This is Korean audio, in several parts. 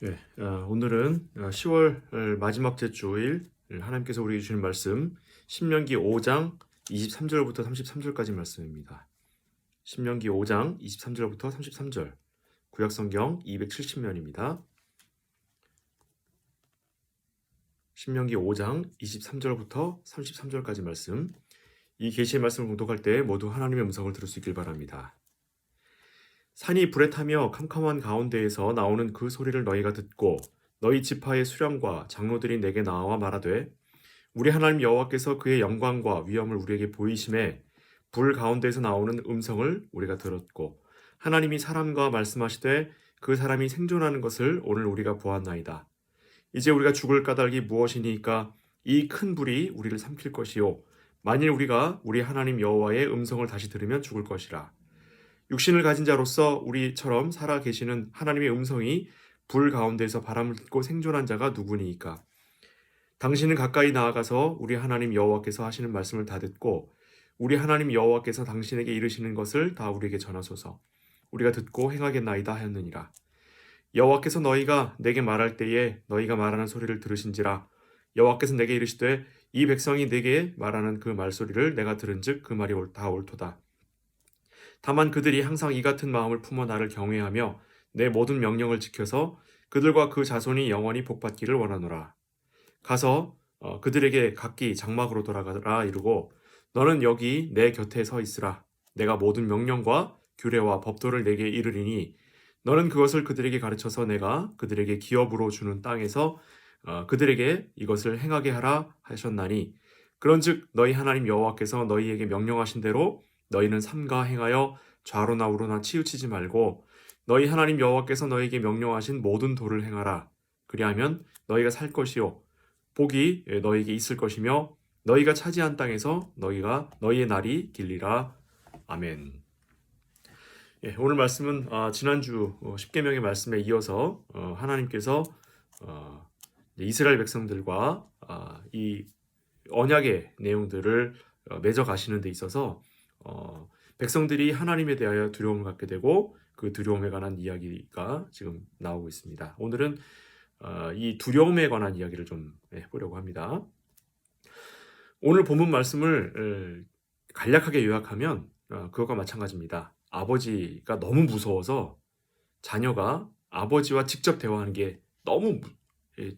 네, 오늘은 10월 마지막 주일 하나님께서 우리에게 주시는 말씀 신명기 5장 23절부터 33절까지 말씀입니다. 신명기 5장 23절부터 33절 구약성경 270면입니다. 신명기 5장 23절부터 33절까지 말씀, 이 계시의 말씀을 공독할 때 모두 하나님의 음성을 들을 수 있길 바랍니다. 산이 불에 타며 캄캄한 가운데에서 나오는 그 소리를 너희가 듣고 너희 지파의 수령과 장로들이 내게 나와 말하되 우리 하나님 여호와께서 그의 영광과 위엄을 우리에게 보이심에 불 가운데에서 나오는 음성을 우리가 들었고 하나님이 사람과 말씀하시되 그 사람이 생존하는 것을 오늘 우리가 보았나이다. 이제 우리가 죽을 까닭이 무엇이니까 이 큰 불이 우리를 삼킬 것이요 만일 우리가 우리 하나님 여호와의 음성을 다시 들으면 죽을 것이라. 육신을 가진 자로서 우리처럼 살아 계시는 하나님의 음성이 불 가운데서 바람을 듣고 생존한 자가 누구니이까? 당신은 가까이 나아가서 우리 하나님 여호와께서 하시는 말씀을 다 듣고 우리 하나님 여호와께서 당신에게 이르시는 것을 다 우리에게 전하소서. 우리가 듣고 행하겠나이다 하였느니라. 여호와께서 너희가 내게 말할 때에 너희가 말하는 소리를 들으신지라. 여호와께서 내게 이르시되 이 백성이 내게 말하는 그 말소리를 내가 들은즉 그 말이 다 옳도다. 다만 그들이 항상 이 같은 마음을 품어 나를 경외하며 내 모든 명령을 지켜서 그들과 그 자손이 영원히 복받기를 원하노라. 가서 그들에게 각기 장막으로 돌아가라 이르고 너는 여기 내 곁에 서 있으라. 내가 모든 명령과 규례와 법도를 내게 이르리니 너는 그것을 그들에게 가르쳐서 내가 그들에게 기업으로 주는 땅에서 그들에게 이것을 행하게 하라 하셨나니 그런즉 너희 하나님 여호와께서 너희에게 명령하신 대로 너희는 삼가 행하여 좌로나 우로나 치우치지 말고 너희 하나님 여호와께서 너희에게 명령하신 모든 도를 행하라. 그리하면 너희가 살 것이요 복이 너희에게 있을 것이며 너희가 차지한 땅에서 너희의 날이 길리라. 아멘. 예, 오늘 말씀은 지난주 십계명의 말씀에 이어서 하나님께서 이스라엘 백성들과 이 언약의 내용들을 맺어 가시는 데 있어서 백성들이 하나님에 대하여 두려움을 갖게 되고 그 두려움에 관한 이야기가 지금 나오고 있습니다. 오늘은 이 두려움에 관한 이야기를 좀 해보려고 합니다. 오늘 본문 말씀을 간략하게 요약하면 그것과 마찬가지입니다. 아버지가 너무 무서워서 자녀가 아버지와 직접 대화하는 게 너무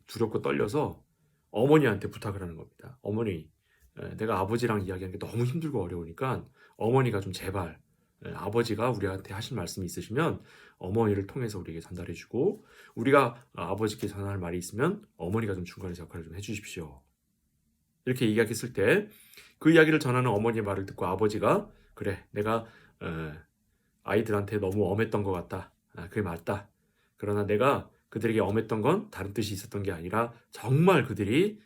두렵고 떨려서 어머니한테 부탁을 하는 겁니다. 어머니, 내가 아버지랑 이야기하는 게 너무 힘들고 어려우니까 어머니가 좀 제발 아버지가 우리한테 하신 말씀이 있으시면 어머니를 통해서 우리에게 전달해주고 우리가 아버지께 전할 말이 있으면 어머니가 좀 중간에서 역할을 좀 해주십시오. 이렇게 이야기했을 때 그 이야기를 전하는 어머니의 말을 듣고 아버지가 그래 내가 아이들한테 너무 엄했던 것 같다. 그게 맞다. 그러나 내가 그들에게 엄했던 건 다른 뜻이 있었던 게 아니라 정말 그들이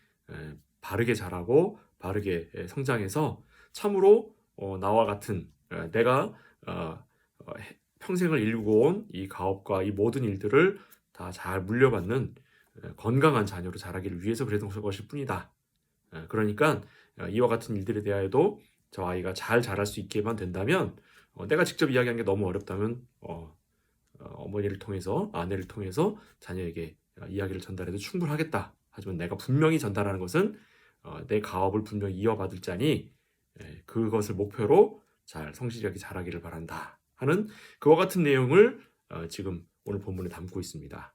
바르게 자라고 바르게 성장해서 참으로 나와 같은 내가 평생을 이루고 온 이 가업과 이 모든 일들을 다 잘 물려받는 건강한 자녀로 자라기를 위해서 그랬던 것일 뿐이다. 그러니까 이와 같은 일들에 대하여도 저 아이가 잘 자랄 수 있게만 된다면 내가 직접 이야기하는 게 너무 어렵다면 어머니를 통해서 아내를 통해서 자녀에게 이야기를 전달해도 충분하겠다. 하지만 내가 분명히 전달하는 것은 내 가업을 분명히 이어받을 자니 그것을 목표로 잘 성실하게 자라기를 바란다 하는 그와 같은 내용을 지금 오늘 본문에 담고 있습니다.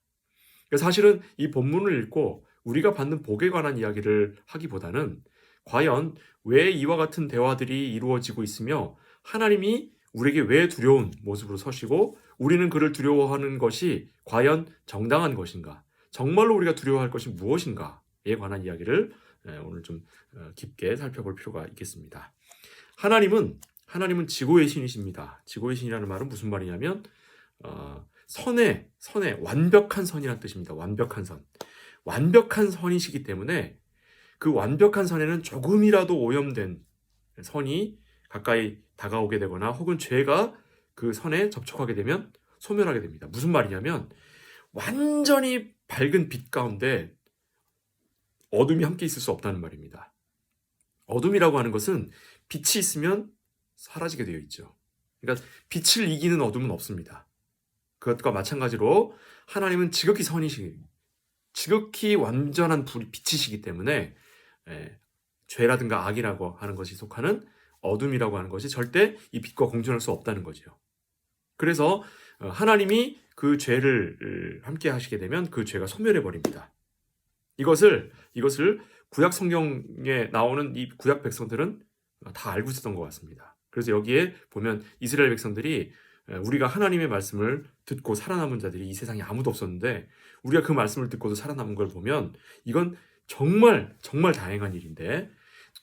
사실은 이 본문을 읽고 우리가 받는 복에 관한 이야기를 하기보다는 과연 왜 이와 같은 대화들이 이루어지고 있으며 하나님이 우리에게 왜 두려운 모습으로 서시고 우리는 그를 두려워하는 것이 과연 정당한 것인가? 정말로 우리가 두려워할 것이 무엇인가에 관한 이야기를 오늘 좀 깊게 살펴볼 필요가 있겠습니다. 하나님은 지고의 신이십니다. 지고의 신이라는 말은 무슨 말이냐면 선의 완벽한 선이라는 뜻입니다. 완벽한 선. 완벽한 선이시기 때문에 그 완벽한 선에는 조금이라도 오염된 선이 가까이 다가오게 되거나 혹은 죄가 그 선에 접촉하게 되면 소멸하게 됩니다. 무슨 말이냐면 완전히 밝은 빛 가운데 어둠이 함께 있을 수 없다는 말입니다. 어둠이라고 하는 것은 빛이 있으면 사라지게 되어 있죠. 그러니까 빛을 이기는 어둠은 없습니다. 그것과 마찬가지로 하나님은 지극히 완전한 빛이시기 때문에 죄라든가 악이라고 하는 것이 속하는 어둠이라고 하는 것이 절대 이 빛과 공존할 수 없다는 거죠. 그래서 하나님이 그 죄를 함께 하시게 되면 그 죄가 소멸해 버립니다. 이것을 구약 성경에 나오는 이 구약 백성들은 다 알고 있었던 것 같습니다. 그래서 여기에 보면 이스라엘 백성들이 우리가 하나님의 말씀을 듣고 살아남은 자들이 이 세상에 아무도 없었는데 우리가 그 말씀을 듣고도 살아남은 걸 보면 이건 정말 다행한 일인데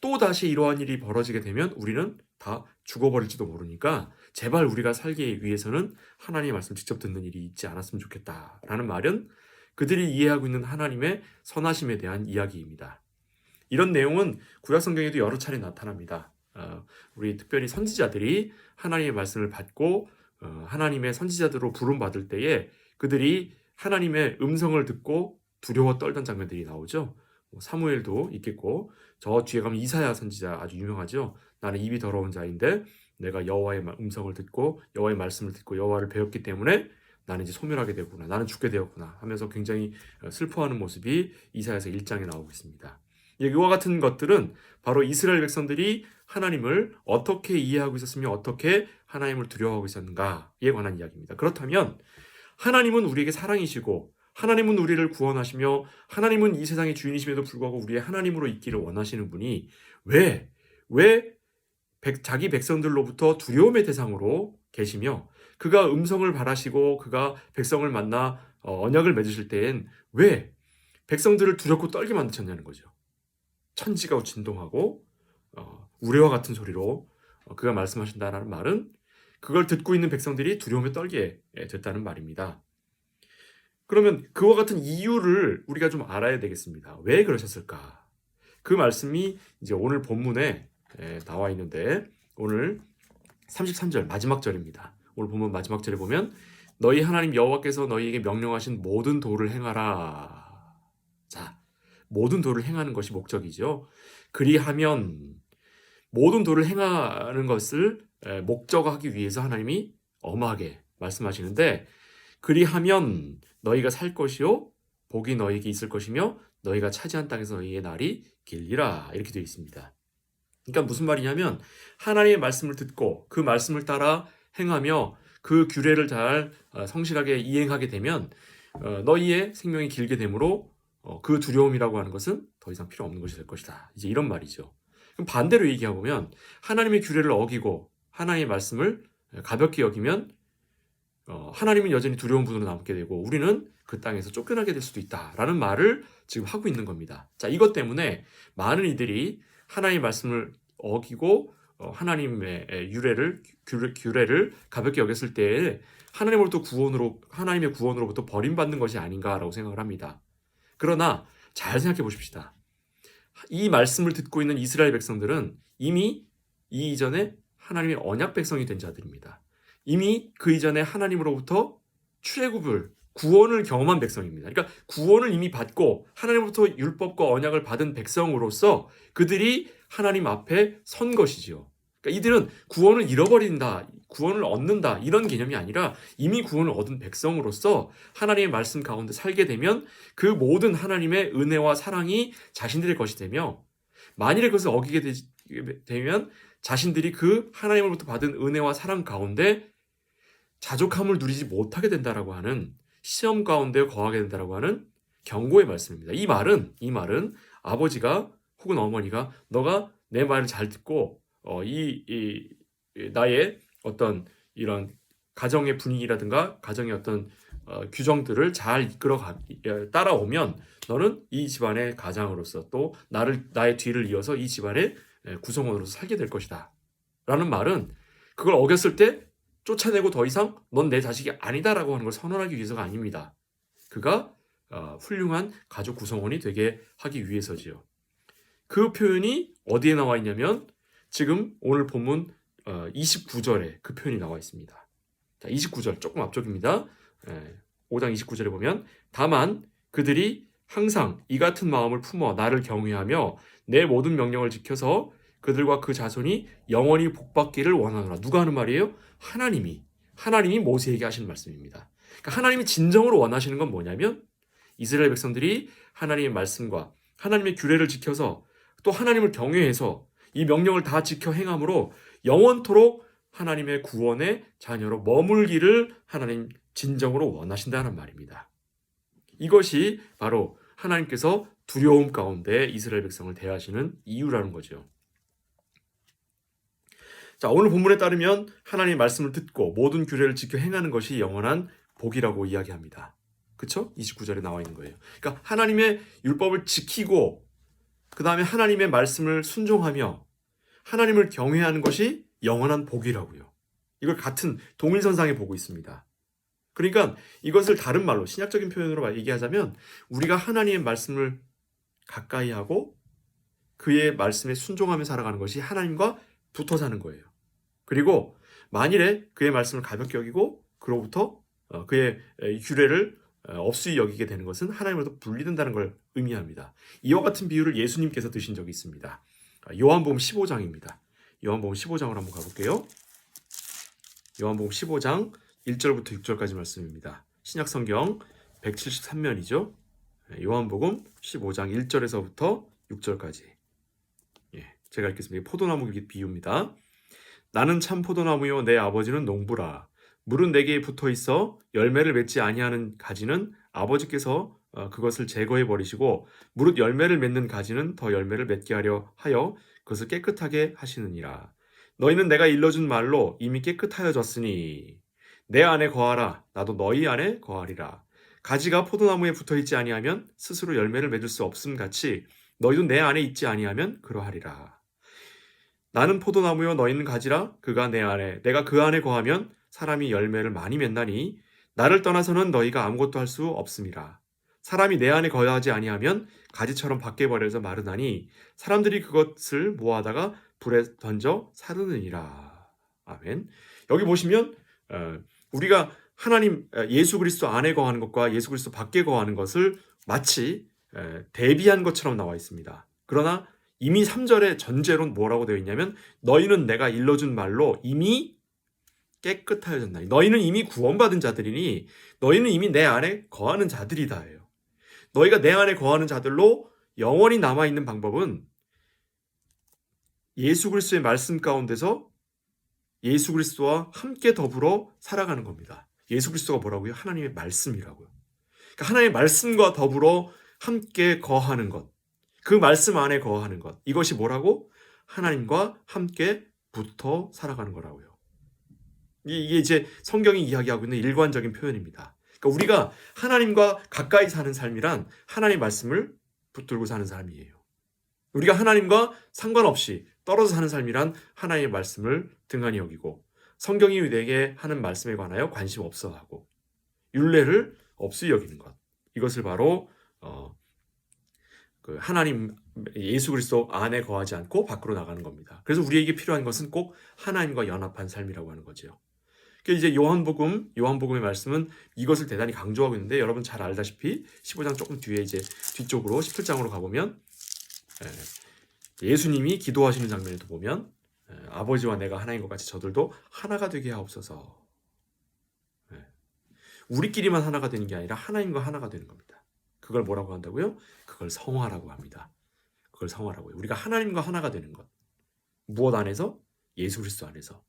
또 다시 이러한 일이 벌어지게 되면 우리는 다 죽어버릴지도 모르니까 제발 우리가 살기 위해서는 하나님의 말씀을 직접 듣는 일이 있지 않았으면 좋겠다라는 말은 그들이 이해하고 있는 하나님의 선하심에 대한 이야기입니다. 이런 내용은 구약 성경에도 여러 차례 나타납니다. 우리 특별히 선지자들이 하나님의 말씀을 받고 하나님의 선지자들로 부름받을 때에 그들이 하나님의 음성을 듣고 두려워 떨던 장면들이 나오죠. 사무엘도 있겠고 저 뒤에 가면 이사야 선지자 아주 유명하죠. 나는 입이 더러운 자인데 내가 여호와의 음성을 듣고 여호와의 말씀을 듣고 여호와를 배웠기 때문에 나는 이제 소멸하게 되구나. 나는 죽게 되었구나 하면서 굉장히 슬퍼하는 모습이 이사야서 1장에 나오고 있습니다. 이와 같은 것들은 바로 이스라엘 백성들이 하나님을 어떻게 이해하고 있었으며 어떻게 하나님을 두려워하고 있었는가에 관한 이야기입니다. 그렇다면 하나님은 우리에게 사랑이시고 하나님은 우리를 구원하시며 하나님은 이 세상의 주인이심에도 불구하고 우리의 하나님으로 있기를 원하시는 분이 왜 자기 백성들로부터 두려움의 대상으로 계시며 그가 음성을 바라시고 그가 백성을 만나 언약을 맺으실 때엔 왜 백성들을 두렵고 떨게 만드셨냐는 거죠. 천지가 진동하고 우레와 같은 소리로 그가 말씀하신다는 말은 그걸 듣고 있는 백성들이 두려움에 떨게 됐다는 말입니다. 그러면 그와 같은 이유를 우리가 좀 알아야 되겠습니다. 왜 그러셨을까? 그 말씀이 이제 오늘 본문에 나와 있는데 오늘 33절 마지막 절입니다. 오늘 본문 마지막 절에 보면 너희 하나님 여호와께서 너희에게 명령하신 모든 도를 행하라. 자, 모든 도를 행하는 것이 목적이죠. 그리하면 모든 도를 행하는 것을 목적하기 위해서 하나님이 엄하게 말씀하시는데 그리하면 너희가 살 것이요 복이 너희에게 있을 것이며 너희가 차지한 땅에서 너희의 날이 길리라 이렇게 되어 있습니다. 그러니까 무슨 말이냐면 하나님의 말씀을 듣고 그 말씀을 따라 행하며 그 규례를 잘 성실하게 이행하게 되면 너희의 생명이 길게 되므로 그 두려움이라고 하는 것은 더 이상 필요 없는 것이 될 것이다. 이제 이런 말이죠. 그럼 반대로 얘기해보면 하나님의 규례를 어기고 하나님의 말씀을 가볍게 여기면 하나님은 여전히 두려운 분으로 남게 되고 우리는 그 땅에서 쫓겨나게 될 수도 있다라는 말을 지금 하고 있는 겁니다. 자, 이것 때문에 많은 이들이 하나님의 말씀을 어기고 하나님의 규례를 가볍게 여겼을 때 하나님의 구원으로부터 버림받는 것이 아닌가라고 생각을 합니다. 그러나 잘 생각해 보십시다. 이 말씀을 듣고 있는 이스라엘 백성들은 이미 이 이전에 하나님의 언약 백성이 된 자들입니다. 이미 그 이전에 하나님으로부터 구원을 경험한 백성입니다. 그러니까 구원을 이미 받고 하나님으로부터 율법과 언약을 받은 백성으로서 그들이 하나님 앞에 선 것이지요. 그러니까 이들은 구원을 잃어버린다, 구원을 얻는다 이런 개념이 아니라 이미 구원을 얻은 백성으로서 하나님의 말씀 가운데 살게 되면 그 모든 하나님의 은혜와 사랑이 자신들의 것이 되며 만일에 그것을 어기게 되면 자신들이 그 하나님으로부터 받은 은혜와 사랑 가운데 자족함을 누리지 못하게 된다라고 하는 시험 가운데 거하게 된다라고 하는 경고의 말씀입니다. 이 말은 아버지가 혹은 어머니가 너가 내 말을 잘 듣고 나의 어떤 이런 가정의 분위기라든가 가정의 어떤 규정들을 잘 따라오면 너는 이 집안의 가장으로서 또 나의 뒤를 이어서 이 집안의 구성원으로서 살게 될 것이다. 라는 말은 그걸 어겼을 때 쫓아내고 더 이상 넌 내 자식이 아니다라고 하는 걸 선언하기 위해서가 아닙니다. 그가 훌륭한 가족 구성원이 되게 하기 위해서지요. 그 표현이 어디에 나와 있냐면 지금 오늘 본문 29절에 그 표현이 나와 있습니다. 자, 29절 조금 앞쪽입니다. 5장 29절에 보면 다만 그들이 항상 이 같은 마음을 품어 나를 경외하며 내 모든 명령을 지켜서 그들과 그 자손이 영원히 복받기를 원하노라. 누가 하는 말이에요? 하나님이 하나님이 모세에게 하시는 말씀입니다. 그러니까 하나님이 진정으로 원하시는 건 뭐냐면 이스라엘 백성들이 하나님의 말씀과 하나님의 규례를 지켜서 또 하나님을 경외해서 이 명령을 다 지켜 행함으로 영원토록 하나님의 구원의 자녀로 머물기를 하나님 진정으로 원하신다는 말입니다. 이것이 바로 하나님께서 두려움 가운데 이스라엘 백성을 대하시는 이유라는 거죠. 자, 오늘 본문에 따르면 하나님의 말씀을 듣고 모든 규례를 지켜 행하는 것이 영원한 복이라고 이야기합니다. 그렇죠? 29절에 나와 있는 거예요. 그러니까 하나님의 율법을 지키고 그 다음에 하나님의 말씀을 순종하며 하나님을 경외하는 것이 영원한 복이라고요. 이걸 같은 동일선상에 보고 있습니다. 그러니까 이것을 다른 말로 신약적인 표현으로 얘기하자면 우리가 하나님의 말씀을 가까이 하고 그의 말씀에 순종하며 살아가는 것이 하나님과 붙어 사는 거예요. 그리고 만일에 그의 말씀을 가볍게 여기고 그로부터 그의 규례를 없이 여기게 되는 것은 하나님으로부터 분리된다는 걸 의미합니다. 이와 같은 비유를 예수님께서 드신 적이 있습니다. 요한복음 15장입니다. 요한복음 15장을 한번 가볼게요. 요한복음 15장 1절부터 6절까지 말씀입니다. 신약성경 173면이죠. 요한복음 15장 1절에서부터 6절까지. 제가 읽겠습니다. 포도나무 비유입니다. 나는 참 포도나무요 내 아버지는 농부라. 물은 내게 붙어 있어 열매를 맺지 아니하는 가지는 아버지께서 그것을 제거해 버리시고 무릇 열매를 맺는 가지는 더 열매를 맺게 하려 하여 그것을 깨끗하게 하시느니라. 너희는 내가 일러준 말로 이미 깨끗하여졌으니 내 안에 거하라. 나도 너희 안에 거하리라. 가지가 포도나무에 붙어 있지 아니하면 스스로 열매를 맺을 수 없음 같이 너희도 내 안에 있지 아니하면 그러하리라. 나는 포도나무요 너희는 가지라. 그가 내 안에 내가 그 안에 거하면 사람이 열매를 많이 맺나니 나를 떠나서는 너희가 아무것도 할 수 없음이라. 사람이 내 안에 거하지 아니하면 가지처럼 밖에 버려져 마르나니 사람들이 그것을 모아다가 불에 던져 사르느니라. 아멘. 여기 보시면 우리가 하나님 예수 그리스도 안에 거하는 것과 예수 그리스도 밖에 거하는 것을 마치 대비한 것처럼 나와 있습니다. 그러나 이미 3절의 전제로는 뭐라고 되어 있냐면 너희는 내가 일러준 말로 이미 깨끗하여졌나니 너희는 이미 구원받은 자들이니 너희는 이미 내 안에 거하는 자들이다예요. 너희가 내 안에 거하는 자들로 영원히 남아있는 방법은 예수 그리스도의 말씀 가운데서 예수 그리스도와 함께 더불어 살아가는 겁니다. 예수 그리스도가 뭐라고요? 하나님의 말씀이라고요. 그러니까 하나님의 말씀과 더불어 함께 거하는 것, 그 말씀 안에 거하는 것, 이것이 뭐라고? 하나님과 함께 붙어 살아가는 거라고요. 이게 이제 성경이 이야기하고 있는 일관적인 표현입니다. 그러니까 우리가 하나님과 가까이 사는 삶이란 하나님의 말씀을 붙들고 사는 삶이에요. 우리가 하나님과 상관없이 떨어져 사는 삶이란 하나님의 말씀을 등한히 여기고 성경이 내게 하는 말씀에 관하여 관심 없어 하고 율례를 없이 여기는 것. 이것을 바로 그 하나님 예수 그리스도 안에 거하지 않고 밖으로 나가는 겁니다. 그래서 우리에게 필요한 것은 꼭 하나님과 연합한 삶이라고 하는 거죠. 이제 요한복음의 말씀은 이것을 대단히 강조하고 있는데 여러분 잘 알다시피 15장 조금 뒤에 이제 뒤쪽으로 17장으로 가보면 예수님이 기도하시는 장면에도 보면 아버지와 내가 하나인 것 같이 저들도 하나가 되게 하옵소서. 우리끼리만 하나가 되는 게 아니라 하나님과 하나가 되는 겁니다. 그걸 뭐라고 한다고요? 그걸 성화라고 합니다. 그걸 성화라고요. 우리가 하나님과 하나가 되는 것. 무엇 안에서? 예수 그리스도 안에서.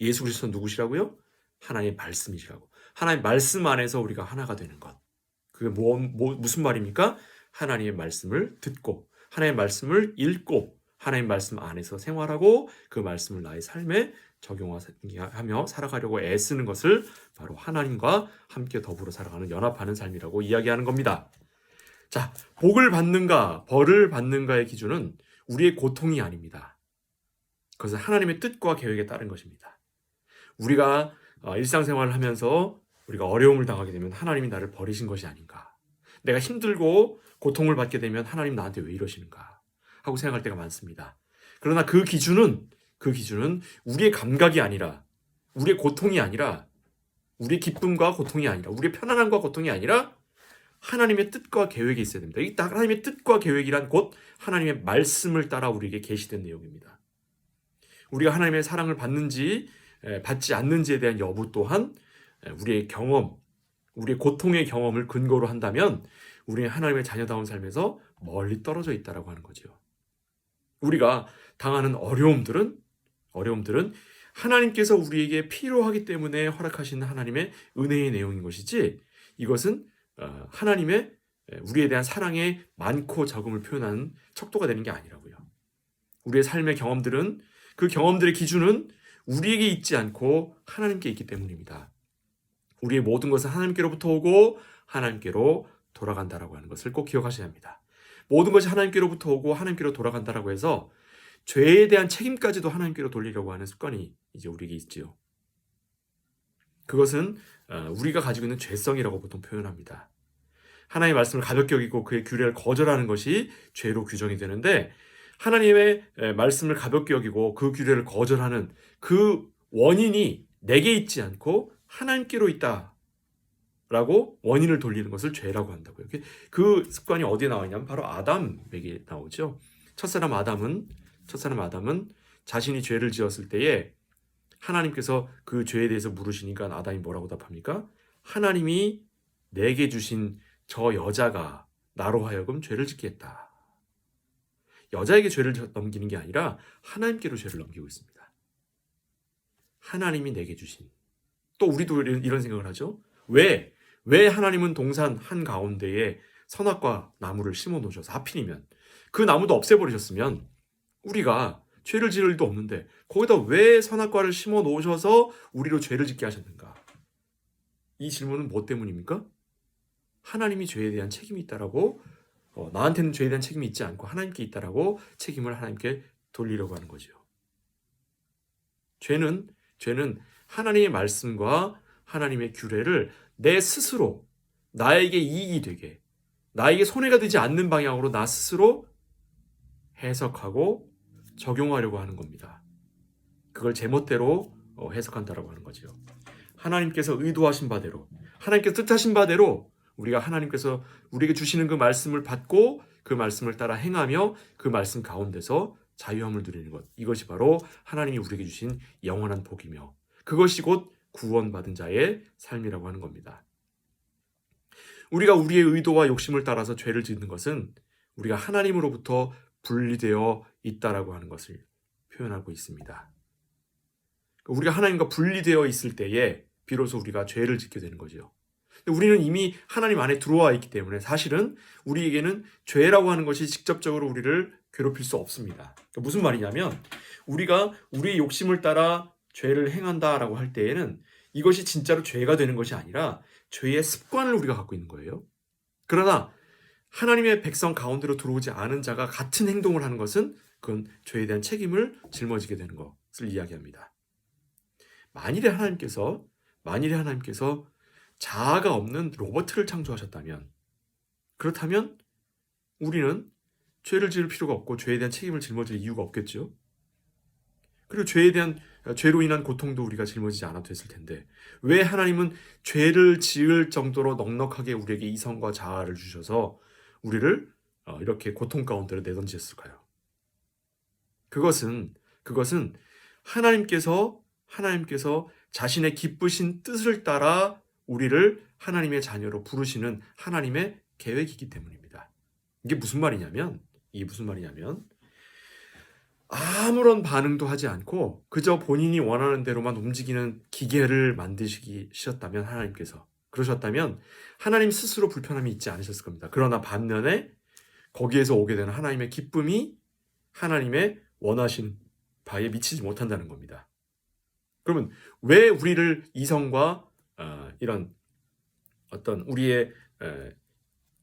예수 그리스도는 누구시라고요? 하나님의 말씀이시라고. 하나님의 말씀 안에서 우리가 하나가 되는 것. 그게 무슨 말입니까? 하나님의 말씀을 듣고 하나님의 말씀을 읽고 하나님의 말씀 안에서 생활하고 그 말씀을 나의 삶에 적용하며 살아가려고 애쓰는 것을 바로 하나님과 함께 더불어 살아가는 연합하는 삶이라고 이야기하는 겁니다. 자, 복을 받는가 벌을 받는가의 기준은 우리의 고통이 아닙니다. 그것은 하나님의 뜻과 계획에 따른 것입니다. 우리가 일상생활을 하면서 우리가 어려움을 당하게 되면 하나님이 나를 버리신 것이 아닌가. 내가 힘들고 고통을 받게 되면 하나님 나한테 왜 이러시는가 하고 생각할 때가 많습니다. 그러나 그 기준은 우리의 감각이 아니라 우리의 고통이 아니라 우리의 기쁨과 고통이 아니라 우리의 편안함과 고통이 아니라 하나님의 뜻과 계획이 있어야 됩니다. 이 하나님의 뜻과 계획이란 곧 하나님의 말씀을 따라 우리에게 계시된 내용입니다. 우리가 하나님의 사랑을 받는지 받지 않는지에 대한 여부 또한 우리의 경험, 우리의 고통의 경험을 근거로 한다면 우리는 하나님의 자녀다운 삶에서 멀리 떨어져 있다라고 하는 거죠. 우리가 당하는 어려움들은 하나님께서 우리에게 필요하기 때문에 허락하시는 하나님의 은혜의 내용인 것이지, 이것은 하나님의 우리에 대한 사랑의 많고 적음을 표현하는 척도가 되는 게 아니라고요. 우리의 삶의 경험들은, 그 경험들의 기준은 우리에게 있지 않고 하나님께 있기 때문입니다. 우리의 모든 것은 하나님께로부터 오고 하나님께로 돌아간다라고 하는 것을 꼭 기억하셔야 합니다. 모든 것이 하나님께로부터 오고 하나님께로 돌아간다라고 해서 죄에 대한 책임까지도 하나님께로 돌리려고 하는 습관이 이제 우리에게 있지요. 그것은 우리가 가지고 있는 죄성이라고 보통 표현합니다. 하나님의 말씀을 가볍게 여기고 그의 규례를 거절하는 것이 죄로 규정이 되는데, 하나님의 말씀을 가볍게 여기고 그 규례를 거절하는 그 원인이 내게 있지 않고 하나님께로 있다라고 원인을 돌리는 것을 죄라고 한다고요. 그 습관이 어디에 나와 있냐면 바로 아담에게 나오죠. 첫사람 아담은 자신이 죄를 지었을 때에 하나님께서 그 죄에 대해서 물으시니까 아담이 뭐라고 답합니까? 하나님이 내게 주신 저 여자가 나로 하여금 죄를 짓게 했다. 여자에게 죄를 넘기는 게 아니라 하나님께로 죄를 넘기고 있습니다. 하나님이 내게 주신. 또 우리도 이런 생각을 하죠. 왜 하나님은 동산 한가운데에 선악과 나무를 심어 놓으셔서, 하필이면 그 나무도 없애버리셨으면 우리가 죄를 지을 일도 없는데 거기다 왜 선악과를 심어 놓으셔서 우리로 죄를 짓게 하셨는가? 이 질문은 뭐 때문입니까? 하나님이 죄에 대한 책임이 있다라고, 나한테는 죄에 대한 책임이 있지 않고 하나님께 있다라고 책임을 하나님께 돌리려고 하는 거죠. 죄는 하나님의 말씀과 하나님의 규례를 내 스스로 나에게 이익이 되게, 나에게 손해가 되지 않는 방향으로 나 스스로 해석하고 적용하려고 하는 겁니다. 그걸 제멋대로 해석한다라고 하는 거죠. 하나님께서 의도하신 바대로, 하나님께서 뜻하신 바대로 우리가 하나님께서 우리에게 주시는 그 말씀을 받고 그 말씀을 따라 행하며 그 말씀 가운데서 자유함을 누리는 것, 이것이 바로 하나님이 우리에게 주신 영원한 복이며 그것이 곧 구원받은 자의 삶이라고 하는 겁니다. 우리가 우리의 의도와 욕심을 따라서 죄를 짓는 것은 우리가 하나님으로부터 분리되어 있다라고 하는 것을 표현하고 있습니다. 우리가 하나님과 분리되어 있을 때에 비로소 우리가 죄를 짓게 되는 거죠. 우리는 이미 하나님 안에 들어와 있기 때문에 사실은 우리에게는 죄라고 하는 것이 직접적으로 우리를 괴롭힐 수 없습니다. 무슨 말이냐면, 우리가 우리의 욕심을 따라 죄를 행한다라고 할 때에는 이것이 진짜로 죄가 되는 것이 아니라 죄의 습관을 우리가 갖고 있는 거예요. 그러나 하나님의 백성 가운데로 들어오지 않은 자가 같은 행동을 하는 것은 그건 죄에 대한 책임을 짊어지게 되는 것을 이야기합니다. 만일에 하나님께서 자아가 없는 로봇을 창조하셨다면, 그렇다면 우리는 죄를 지을 필요가 없고 죄에 대한 책임을 짊어질 이유가 없겠죠. 그리고 죄로 인한 고통도 우리가 짊어지지 않아도 됐을 텐데, 왜 하나님은 죄를 지을 정도로 넉넉하게 우리에게 이성과 자아를 주셔서 우리를 이렇게 고통 가운데로 내던지셨을까요? 그것은 하나님께서 자신의 기쁘신 뜻을 따라 우리를 하나님의 자녀로 부르시는 하나님의 계획이기 때문입니다. 이게 무슨 말이냐면 아무런 반응도 하지 않고 그저 본인이 원하는 대로만 움직이는 기계를 만드시셨다면, 하나님께서 그러셨다면 하나님 스스로 불편함이 있지 않으셨을 겁니다. 그러나 반면에 거기에서 오게 되는 하나님의 기쁨이 하나님의 원하신 바에 미치지 못한다는 겁니다. 그러면 왜 우리를 이성과 이런 어떤 우리의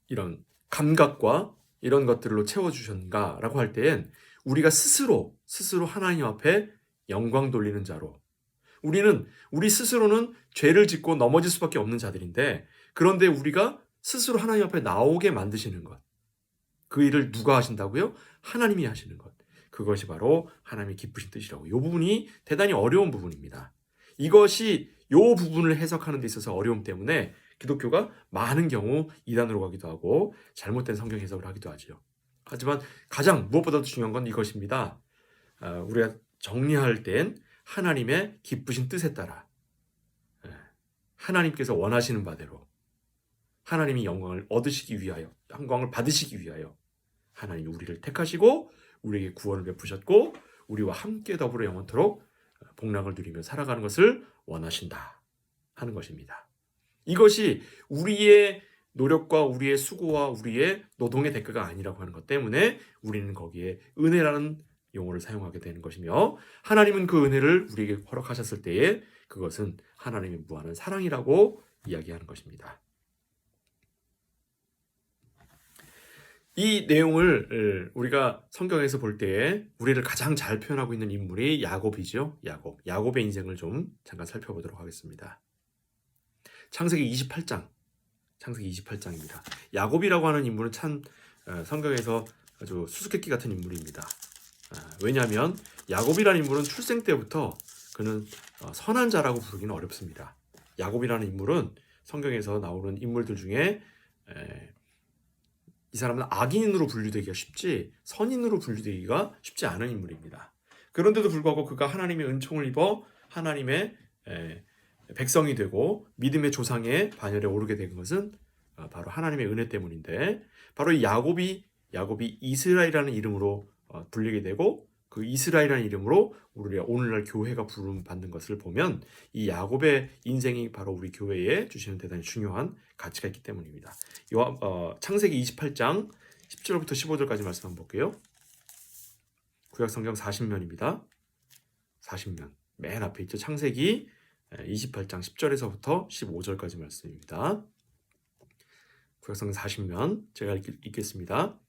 이런 감각과 이런 것들로 채워주셨는가라고 할 때엔 우리가 스스로 하나님 앞에 영광 돌리는 자로, 우리 스스로는 죄를 짓고 넘어질 수밖에 없는 자들인데, 그런데 우리가 스스로 하나님 앞에 나오게 만드시는 것, 그 일을 누가 하신다고요? 하나님이 하시는 것. 그것이 바로 하나님의 기쁘신 뜻이라고. 이 부분이 대단히 어려운 부분입니다. 이것이 이 부분을 해석하는 데 있어서 어려움 때문에 기독교가 많은 경우 이단으로 가기도 하고 잘못된 성경 해석을 하기도 하죠. 하지만 가장 무엇보다도 중요한 건 이것입니다. 우리가 정리할 땐 하나님의 기쁘신 뜻에 따라 하나님께서 원하시는 바대로 하나님이 영광을 얻으시기 위하여, 영광을 받으시기 위하여 하나님이 우리를 택하시고 우리에게 구원을 베푸셨고 우리와 함께 더불어 영원토록 복락을 누리며 살아가는 것을 원하신다 하는 것입니다. 이것이 우리의 노력과 우리의 수고와 우리의 노동의 대가가 아니라고 하는 것 때문에 우리는 거기에 은혜라는 용어를 사용하게 되는 것이며, 하나님은 그 은혜를 우리에게 허락하셨을 때에 그것은 하나님의 무한한 사랑이라고 이야기하는 것입니다. 이 내용을 우리가 성경에서 볼 때에 우리를 가장 잘 표현하고 있는 인물이 야곱이죠. 야곱의 인생을 좀 잠깐 살펴보도록 하겠습니다. 창세기 28장입니다. 야곱이라고 하는 인물은 참 성경에서 아주 수수께끼 같은 인물입니다. 왜냐하면 야곱이라는 인물은 출생 때부터 그는 선한 자라고 부르기는 어렵습니다. 야곱이라는 인물은 성경에서 나오는 인물들 중에 이 사람은 악인으로 분류되기가 쉽지 선인으로 분류되기가 쉽지 않은 인물입니다. 그런데도 불구하고 그가 하나님의 은총을 입어 하나님의 백성이 되고 믿음의 조상의 반열에 오르게 된 것은 바로 하나님의 은혜 때문인데, 바로 이 야곱이 이스라엘이라는 이름으로 불리게 되고 그 이스라엘이라는 이름으로 우리가 오늘날 교회가 부름받는 것을 보면 이 야곱의 인생이 바로 우리 교회에 주시는 대단히 중요한 가치가 있기 때문입니다. 창세기 28장 10절부터 15절까지 말씀 한번 볼게요. 구약성경 40면입니다. 40면 맨 앞에 있죠. 창세기 28장 10절에서부터 15절까지 말씀입니다. 구약성경 40면 제가 읽겠습니다.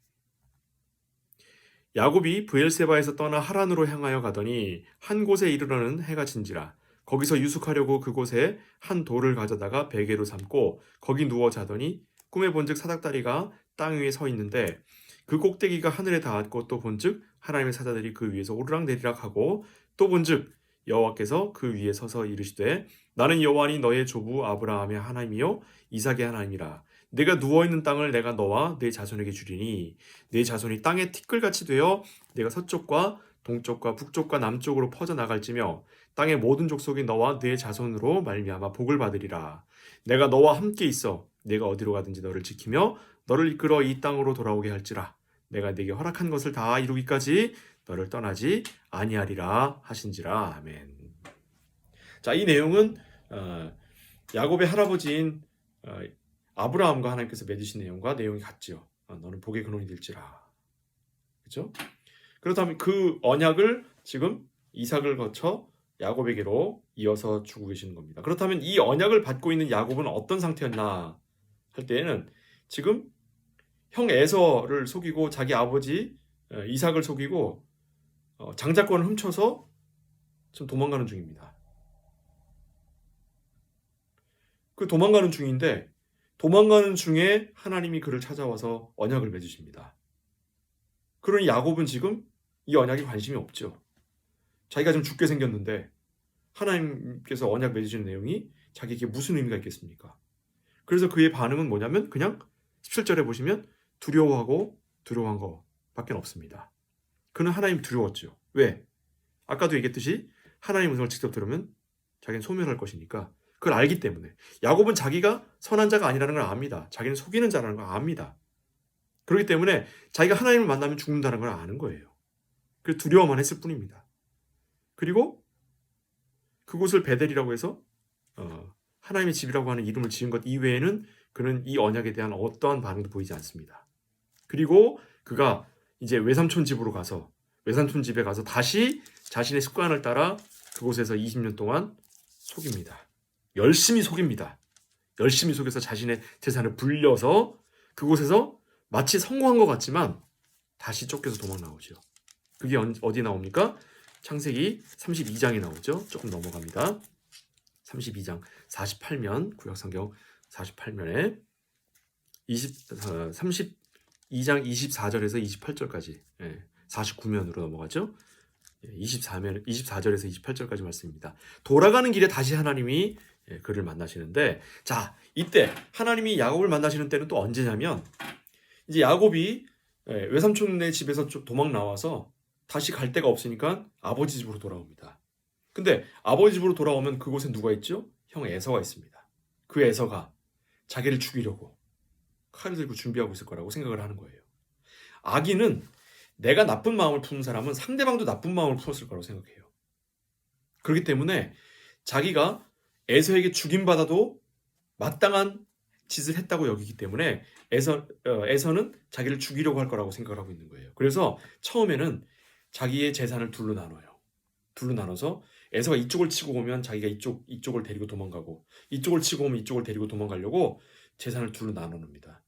야곱이 브엘세바에서 떠나 하란으로 향하여 가더니 한 곳에 이르러는 해가 진지라. 거기서 유숙하려고 그곳에 한 돌을 가져다가 베개로 삼고 거기 누워 자더니 꿈에 본즉 사닥다리가 땅 위에 서 있는데 그 꼭대기가 하늘에 닿았고 또 본즉 하나님의 사자들이 그 위에서 오르락내리락 하고 또 본즉 여호와께서 그 위에 서서 이르시되 나는 여호와니 너의 조부 아브라함의 하나님이요 이삭의 하나님이라. 내가 누워있는 땅을 내가 너와 내 자손에게 주리니 내 자손이 땅의 티끌같이 되어 내가 서쪽과 동쪽과 북쪽과 남쪽으로 퍼져나갈지며 땅의 모든 족속이 너와 내 자손으로 말미암아 복을 받으리라. 내가 너와 함께 있어 내가 어디로 가든지 너를 지키며 너를 이끌어 이 땅으로 돌아오게 할지라. 내가 네게 허락한 것을 다 이루기까지 너를 떠나지 아니하리라 하신지라. 아멘. 자, 이 내용은 야곱의 할아버지인 아브라함과 하나님께서 맺으신 내용이 같지요. 너는 복의 근원이 될지라. 그렇죠? 그렇다면 그 언약을 지금 이삭을 거쳐 야곱에게로 이어서 주고 계시는 겁니다. 그렇다면 이 언약을 받고 있는 야곱은 어떤 상태였나 할 때에는 지금 형 에서를 속이고 자기 아버지 이삭을 속이고 장자권을 훔쳐서 지금 도망가는 중입니다. 그 도망가는 중인데 도망가는 중에 하나님이 그를 찾아와서 언약을 맺으십니다. 그러니 야곱은 지금 이 언약에 관심이 없죠. 자기가 좀 죽게 생겼는데 하나님께서 언약 맺으시는 내용이 자기에게 무슨 의미가 있겠습니까? 그래서 그의 반응은 뭐냐면 그냥 17절에 보시면 두려워한 거밖에 없습니다. 그는 하나님 두려웠죠. 왜? 아까도 얘기했듯이 하나님 음성을 직접 들으면 자기는 소멸할 것이니까 그걸 알기 때문에. 야곱은 자기가 선한 자가 아니라는 걸 압니다. 자기는 속이는 자라는 걸 압니다. 그렇기 때문에 자기가 하나님을 만나면 죽는다는 걸 아는 거예요. 그래서 두려워만 했을 뿐입니다. 그리고 그곳을 베델이라고 해서 하나님의 집이라고 하는 이름을 지은 것 이외에는 그는 이 언약에 대한 어떠한 반응도 보이지 않습니다. 그리고 그가 이제 외삼촌 집에 가서 다시 자신의 습관을 따라 그곳에서 20년 동안 속입니다. 열심히 속여서 자신의 재산을 불려서 그곳에서 마치 성공한 것 같지만 다시 쫓겨서 도망 나오죠. 그게 어디 나옵니까? 창세기 32장에 나오죠. 조금 넘어갑니다. 32장 48면 구약성경 48면에 32장 24절에서 28절까지 49면으로 넘어가죠. 24절에서 28절까지 말씀입니다. 돌아가는 길에 다시 하나님이 그를 만나시는데, 자, 이때 하나님이 야곱을 만나시는 때는 또 언제냐면 이제 야곱이 외삼촌네 집에서 좀 도망 나와서 다시 갈 데가 없으니까 아버지 집으로 돌아옵니다. 근데 아버지 집으로 돌아오면 그곳에 누가 있죠? 형 에서가 있습니다. 그 에서가 자기를 죽이려고 칼을 들고 준비하고 있을 거라고 생각을 하는 거예요. 악인은 내가 나쁜 마음을 푸는 사람은 상대방도 나쁜 마음을 풀었을 거라고 생각해요. 그렇기 때문에 자기가 에서에게 죽임받아도 마땅한 짓을 했다고 여기기 때문에 에서는 자기를 죽이려고 할 거라고 생각을 하고 있는 거예요. 그래서 처음에는 자기의 재산을 둘로 나눠요. 둘로 나눠서 에서가 이쪽을 치고 오면 자기가 이쪽을 데리고 도망가고, 이쪽을 치고 오면 이쪽을 데리고 도망가려고 재산을 둘로 나눠 놉니다.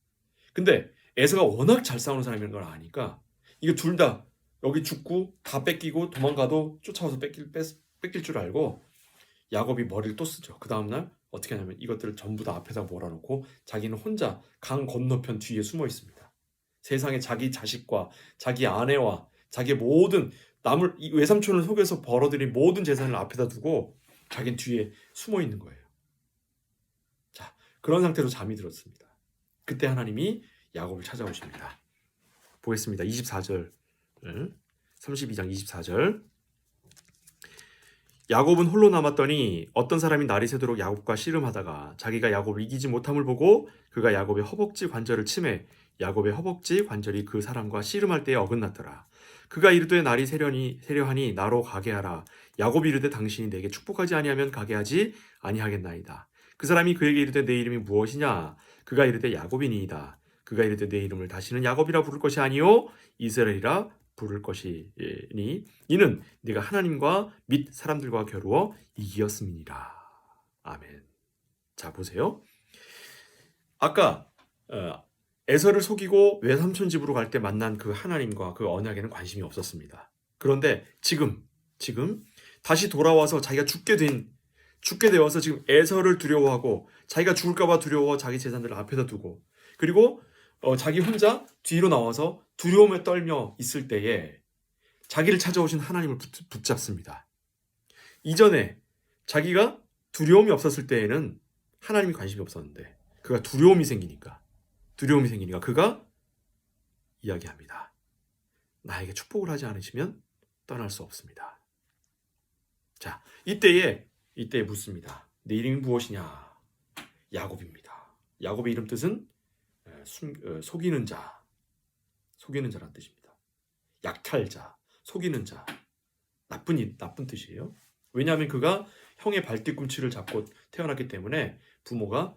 근데 에서가 워낙 잘 싸우는 사람인 걸 아니까 이거 둘 다 여기 죽고 다 뺏기고 도망가도 쫓아와서 뺏길 줄 알고 야곱이 머리를 또 쓰죠. 그 다음날 어떻게 하냐면 이것들을 전부 다 앞에다 몰아놓고 자기는 혼자 강 건너편 뒤에 숨어 있습니다. 세상에 자기 자식과 자기 아내와 자기의 모든 이 외삼촌을 속여서 벌어들인 모든 재산을 앞에다 두고 자기는 뒤에 숨어 있는 거예요. 자, 그런 상태로 잠이 들었습니다. 그때 하나님이 야곱을 찾아오십니다. 보겠습니다. 24절, 32장 24절. 야곱은 홀로 남았더니 어떤 사람이 날이 새도록 야곱과 씨름하다가 자기가 야곱을 이기지 못함을 보고 그가 야곱의 허벅지 관절을 치매 야곱의 허벅지 관절이 그 사람과 씨름할 때에 어긋났더라. 그가 이르되 날이 세려하니 나로 가게 하라. 야곱이 이르되 당신이 내게 축복하지 아니하면 가게 하지 아니하겠나이다. 그 사람이 그에게 이르되 내 이름이 무엇이냐? 그가 이르되 야곱이니이다. 그가 이르되 내 이름을 다시는 야곱이라 부를 것이 아니요 이스라엘이라 부를 것이니 이는 네가 하나님과 및 사람들과 겨루어 이기었음이니라. 아멘. 자, 보세요. 아까 에서를 속이고 외삼촌 집으로 갈 때 만난 그 하나님과 그 언약에는 관심이 없었습니다. 그런데 지금 다시 돌아와서 자기가 죽게 되어서 지금 에서를 두려워하고 자기가 죽을까 봐 두려워 자기 재산들을 앞에다 두고 그리고 자기 혼자 뒤로 나와서 두려움에 떨며 있을 때에 자기를 찾아오신 하나님을 붙잡습니다. 이전에 자기가 두려움이 없었을 때에는 하나님이 관심이 없었는데 그가 두려움이 생기니까 그가 이야기합니다. 나에게 축복을 하지 않으시면 떠날 수 없습니다. 자, 이때에 묻습니다. 내 이름이 무엇이냐? 야곱입니다. 야곱의 이름 뜻은 속이는 자란 뜻입니다. 약탈자, 속이는 자, 나쁜 뜻이에요. 왜냐하면 그가 형의 발뒤꿈치를 잡고 태어났기 때문에 부모가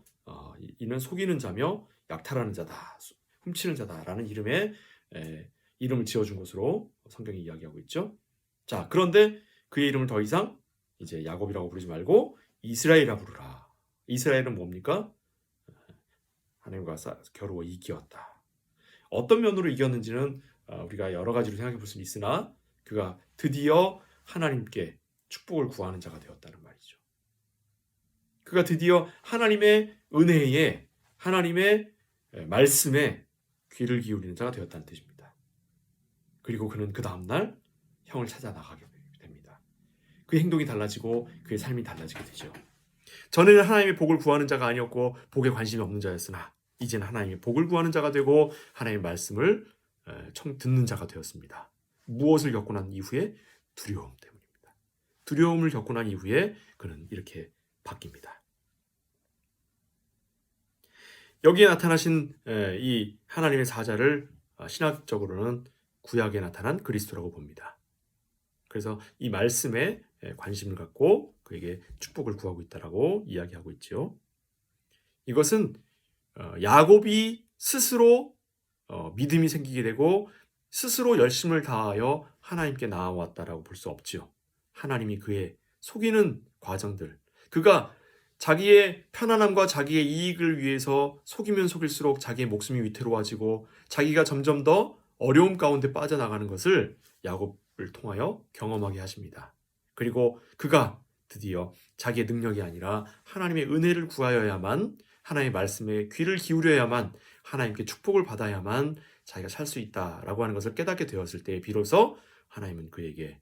이는 속이는 자며 약탈하는 자다, 훔치는 자다라는 이름을 지어준 것으로 성경이 이야기하고 있죠. 자, 그런데 그의 이름을 더 이상 이제 야곱이라고 부르지 말고 이스라엘이라 부르라. 이스라엘은 뭡니까? 하나님과 겨루어 이기었다. 어떤 면으로 이겼는지는 우리가 여러 가지로 생각해 볼 수 있으나 그가 드디어 하나님께 축복을 구하는 자가 되었다는 말이죠. 그가 드디어 하나님의 은혜에 하나님의 말씀에 귀를 기울이는 자가 되었다는 뜻입니다. 그리고 그는 그 다음날 형을 찾아 나가게 됩니다. 그의 행동이 달라지고 그의 삶이 달라지게 되죠. 전에는 하나님의 복을 구하는 자가 아니었고 복에 관심이 없는 자였으나 이제는 하나님의 복을 구하는 자가 되고 하나님의 말씀을 듣는 자가 되었습니다. 무엇을 겪고 난 이후에? 두려움 때문입니다. 두려움을 겪고 난 이후에 그는 이렇게 바뀝니다. 여기에 나타나신 이 하나님의 사자를 신학적으로는 구약에 나타난 그리스도라고 봅니다. 그래서 이 말씀에 관심을 갖고 그에게 축복을 구하고 있다라고 이야기하고 있죠. 이것은 야곱이 스스로 믿음이 생기게 되고 스스로 열심을 다하여 하나님께 나아왔다라고 볼 수 없지요. 하나님이 그의 속이는 과정들, 그가 자기의 편안함과 자기의 이익을 위해서 속이면 속일수록 자기의 목숨이 위태로워지고 자기가 점점 더 어려움 가운데 빠져나가는 것을 야곱을 통하여 경험하게 하십니다. 그리고 그가 드디어 자기의 능력이 아니라 하나님의 은혜를 구하여야만, 하나님의 말씀에 귀를 기울여야만, 하나님께 축복을 받아야만 자기가 살 수 있다라고 하는 것을 깨닫게 되었을 때 비로소 하나님은 그에게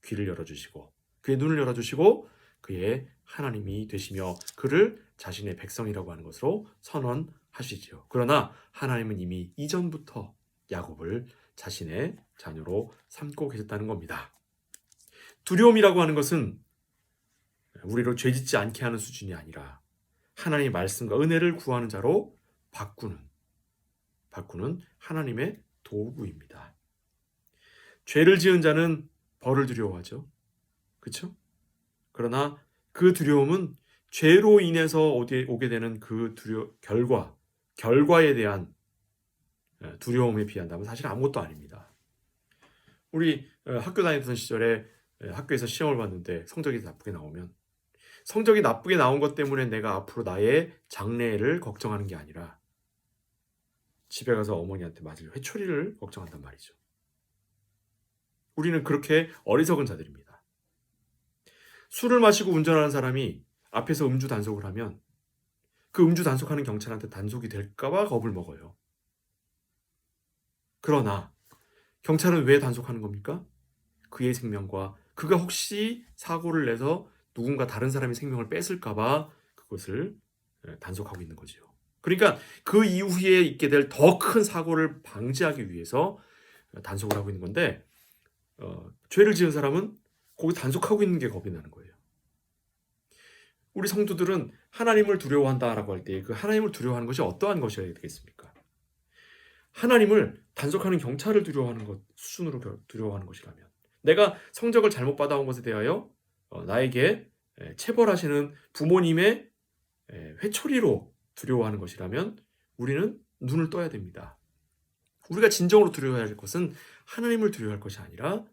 귀를 열어주시고 그의 눈을 열어주시고 그의 하나님이 되시며 그를 자신의 백성이라고 하는 것으로 선언하시지요. 그러나 하나님은 이미 이전부터 야곱을 자신의 자녀로 삼고 계셨다는 겁니다. 두려움이라고 하는 것은 우리로 죄짓지 않게 하는 수준이 아니라 하나님의 말씀과 은혜를 구하는 자로 바꾸는 하나님의 도구입니다. 죄를 지은 자는 벌을 두려워하죠. 그렇죠? 그러나 그 두려움은 죄로 인해서 오게 되는 그 결과에 대한 두려움에 비한다면 사실 아무것도 아닙니다. 우리 학교 다니던 시절에 학교에서 시험을 봤는데 성적이 나쁘게 나오면 성적이 나쁘게 나온 것 때문에 내가 앞으로 나의 장래를 걱정하는 게 아니라 집에 가서 어머니한테 맞을 회초리를 걱정한단 말이죠. 우리는 그렇게 어리석은 자들입니다. 술을 마시고 운전하는 사람이 앞에서 음주 단속을 하면 그 음주 단속하는 경찰한테 단속이 될까봐 겁을 먹어요. 그러나 경찰은 왜 단속하는 겁니까? 그의 생명과 그가 혹시 사고를 내서 누군가 다른 사람의 생명을 뺏을까봐 그것을 단속하고 있는 거죠. 그러니까 그 이후에 있게 될 더 큰 사고를 방지하기 위해서 단속을 하고 있는 건데 죄를 지은 사람은 거기 단속하고 있는 게 겁이 나는 거예요. 우리 성도들은 하나님을 두려워한다라고 할 때 그 하나님을 두려워하는 것이 어떠한 것이어야 되겠습니까? 하나님을 단속하는 경찰을 두려워하는 것 수준으로 두려워하는 것이라면 내가 성적을 잘못 받아온 것에 대하여 나에게 체벌하시는 부모님의 회초리로 두려워하는 것이라면 우리는 눈을 떠야 됩니다. 우리가 진정으로 두려워해야 할 것은 하나님을 두려워할 것이 아니라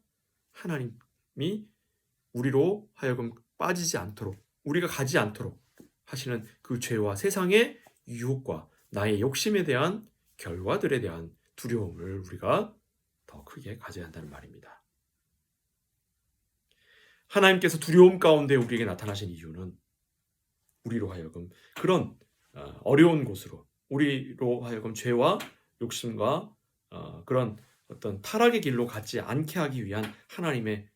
하나님이 우리로 하여금 빠지지 않도록 우리가 가지 않도록 하시는 그 죄와 세상의 유혹과 나의 욕심에 대한 결과들에 대한 두려움을 우리가 더 크게 가져야 한다는 말입니다. 하나님께서 두려움 가운데 우리에게 나타나신 이유는 우리로 하여금 그런 어려운 곳으로 우리로 하여금 죄와 욕심과 그런 어떤 타락의 길로 가지 않게 하기 위한 하나님의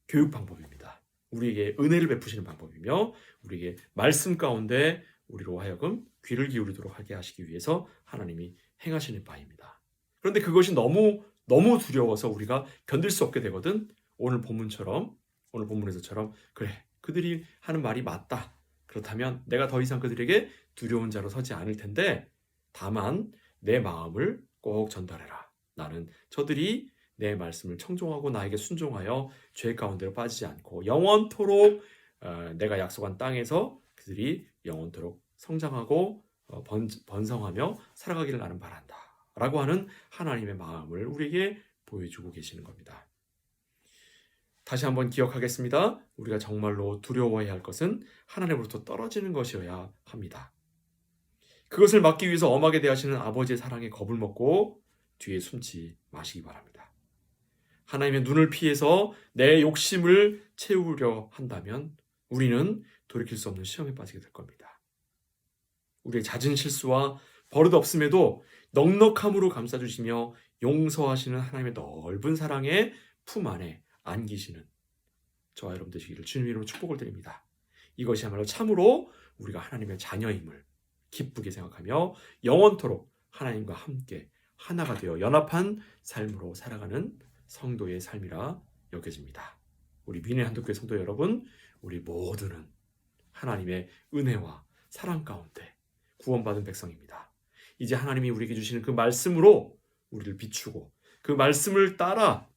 교육 방법입니다. 우리에게 은혜를 베푸시는 방법이며 우리에게 말씀 가운데 우리로 하여금 귀를 기울이도록 하게 하시기 위해서 하나님이 행하시는 바입니다. 그런데 그것이 너무 두려워서 우리가 견딜 수 없게 되거든. 오늘 본문에서처럼 그래 그들이 하는 말이 맞다. 그렇다면 내가 더 이상 그들에게 두려운 자로 서지 않을 텐데 다만 내 마음을 꼭 전달해라. 나는 저들이 내 말씀을 청종하고 나에게 순종하여 죄 가운데로 빠지지 않고 영원토록 내가 약속한 땅에서 그들이 영원토록 성장하고 번성하며 살아가기를 나는 바란다. 라고 하는 하나님의 마음을 우리에게 보여주고 계시는 겁니다. 다시 한번 기억하겠습니다. 우리가 정말로 두려워해야 할 것은 하나님으로부터 떨어지는 것이어야 합니다. 그것을 막기 위해서 엄하게 대하시는 아버지의 사랑에 겁을 먹고 뒤에 숨지 마시기 바랍니다. 하나님의 눈을 피해서 내 욕심을 채우려 한다면 우리는 돌이킬 수 없는 시험에 빠지게 될 겁니다. 우리의 잦은 실수와 버릇 없음에도 넉넉함으로 감싸주시며 용서하시는 하나님의 넓은 사랑의 품 안에 안기시는 저와 여러분 되시기를 주님 이름으로 축복을 드립니다. 이것이야말로 참으로 우리가 하나님의 자녀임을 기쁘게 생각하며 영원토록 하나님과 함께 하나가 되어 연합한 삶으로 살아가는 성도의 삶이라 여겨집니다. 우리 민의 한독교회 성도 여러분, 우리 모두는 하나님의 은혜와 사랑 가운데 구원받은 백성입니다. 이제 하나님이 우리에게 주시는 그 말씀으로 우리를 비추고 그 말씀을 따라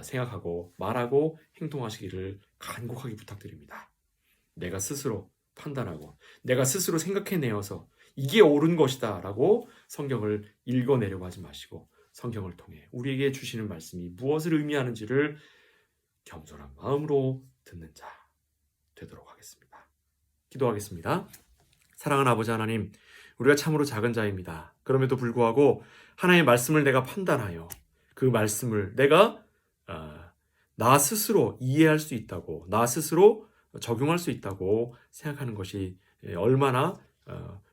생각하고 말하고 행동하시기를 간곡하게 부탁드립니다. 내가 스스로 판단하고 내가 스스로 생각해내어서 이게 옳은 것이다 라고 성경을 읽어내려고 하지 마시고 성경을 통해 우리에게 주시는 말씀이 무엇을 의미하는지를 겸손한 마음으로 듣는 자 되도록 하겠습니다. 기도하겠습니다. 사랑하는 아버지 하나님, 우리가 참으로 작은 자입니다. 그럼에도 불구하고 하나님의 말씀을 내가 판단하여 그 말씀을 내가 나 스스로 이해할 수 있다고 나 스스로 적용할 수 있다고 생각하는 것이 얼마나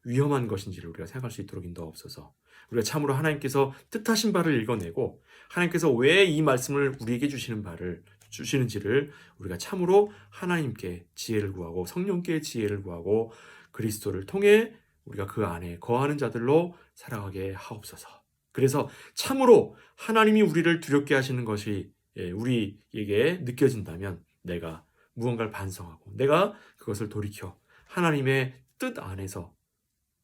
위험한 것인지를 우리가 생각할 수 있도록 인도하옵소서. 우리가 참으로 하나님께서 뜻하신 바를 읽어내고 하나님께서 왜 이 말씀을 우리에게 주시는지를 우리가 참으로 하나님께 지혜를 구하고 성령께 지혜를 구하고 그리스도를 통해 우리가 그 안에 거하는 자들로 살아가게 하옵소서. 그래서 참으로 하나님이 우리를 두렵게 하시는 것이 우리에게 느껴진다면 내가 무언가를 반성하고 내가 그것을 돌이켜 하나님의 뜻 안에서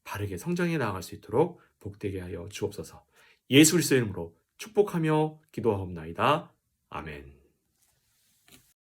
바르게 성장해 나아갈 수 있도록 복되게 하여 주옵소서. 예수 그리스도의 이름으로 축복하며 기도하옵나이다. 아멘.